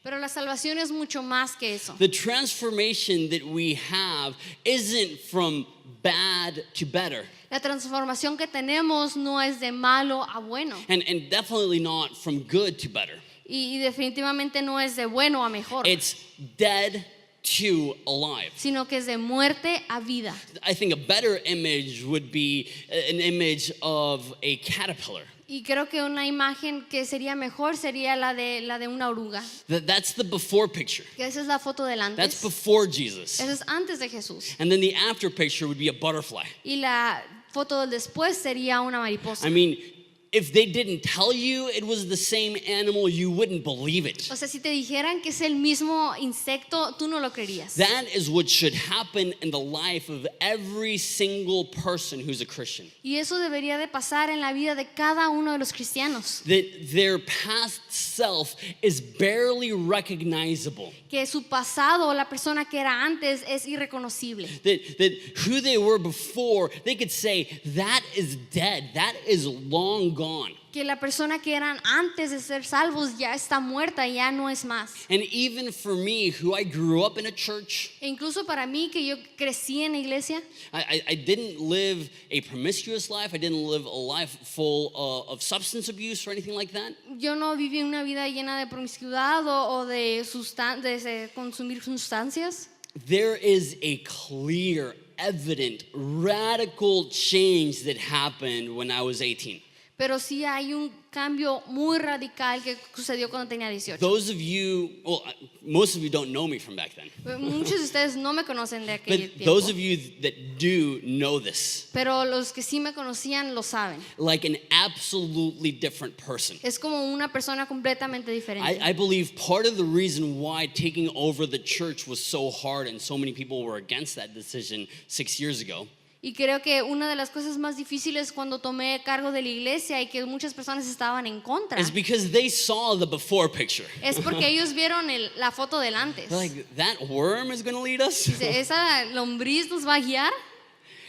Pero la salvación es mucho más que eso. The transformation that we have isn't from bad to better. La transformación que tenemos no es de malo a bueno. And definitely not from good to better. Y definitivamente no es de bueno a mejor. It's dead to alive. Sino que es de muerte a vida. I think a better image would be an image of a caterpillar. Y creo que una imagen que sería mejor sería la de una oruga. That's the before picture. Que esa es la foto del antes. That's before Jesus. Esa es antes de Jesús. And then the after picture would be a butterfly. Y la foto del después sería una mariposa. I mean, if they didn't tell you it was the same animal, you wouldn't believe it. O sea, si te dijeran que es el mismo insecto, tú no lo creerías. That is what should happen in the life of every single person who's a Christian. Y eso debería de pasar en la vida de cada uno de los cristianos. That their past self is barely recognizable. Que su pasado, la persona que era antes, es irreconocible. That who they were before, they could say, that is dead, that is long gone. Que la persona que eran antes de ser salvos ya está muerta, ya no es más. And even for me, who I grew up in a church, E incluso para mí, que yo crecí en la iglesia, I didn't live a promiscuous life. I didn't live a life full of substance abuse or anything like that. yo no viví una vida llena de promiscuidad o de consumir sustancias. There is a clear, evident, radical change that happened when I was 18. Pero sí hay un cambio muy radical que sucedió cuando tenía 18. Those of you, well, most of you don't know me from back then. Muchos de ustedes no me conocen de aquel But tiempo. those of you that do know this, Pero los que sí me conocían lo saben. like an absolutely different person. Es como una persona completamente diferente. I believe part of the reason why taking over the church was so hard and so many people were against that decision 6 years ago Y creo que una de las cosas más difíciles cuando tomé cargo de la iglesia y que muchas personas estaban en contra is because they saw the before picture. es porque ellos vieron la foto del antes. They're like, that worm is going to lead us? Dice, ¿esa lombriz nos va a guiar?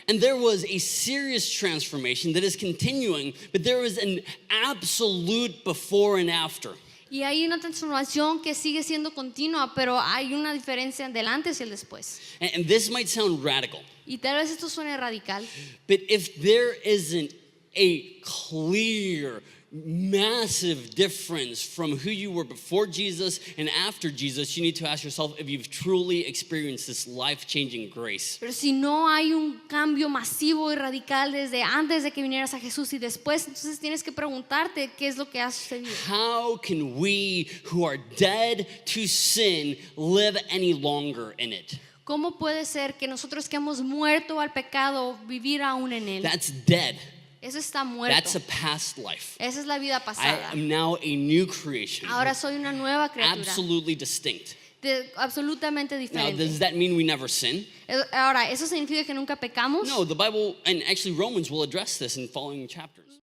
And there was a serious transformation that is continuing, but there was an absolute before and after. Y hay una transformación que sigue siendo continua, pero hay una diferencia del antes y el después. And this might sound radical, Y tal vez esto suene radical, but if there isn't a clear, massive difference from who you were before Jesus and after Jesus, you need to ask yourself if you've truly experienced this life-changing grace. pero si no hay un cambio masivo y radical desde antes de que vinieras a Jesús y después, entonces tienes que preguntarte qué es lo que ha sucedido. How can we who are dead to sin live any longer in it? ¿Cómo puede ser que nosotros que hemos muerto al pecado vivir aún en él? That's dead. Eso está muerto. That's a past life. Esa es la vida I pasada. am now a new creation, Ahora soy una nueva criatura, absolutely distinct. absolutamente Now, diferente. does that mean we never sin? Ahora, ¿eso significa que nunca pecamos? No, the Bible, and actually Romans will address this in following chapters.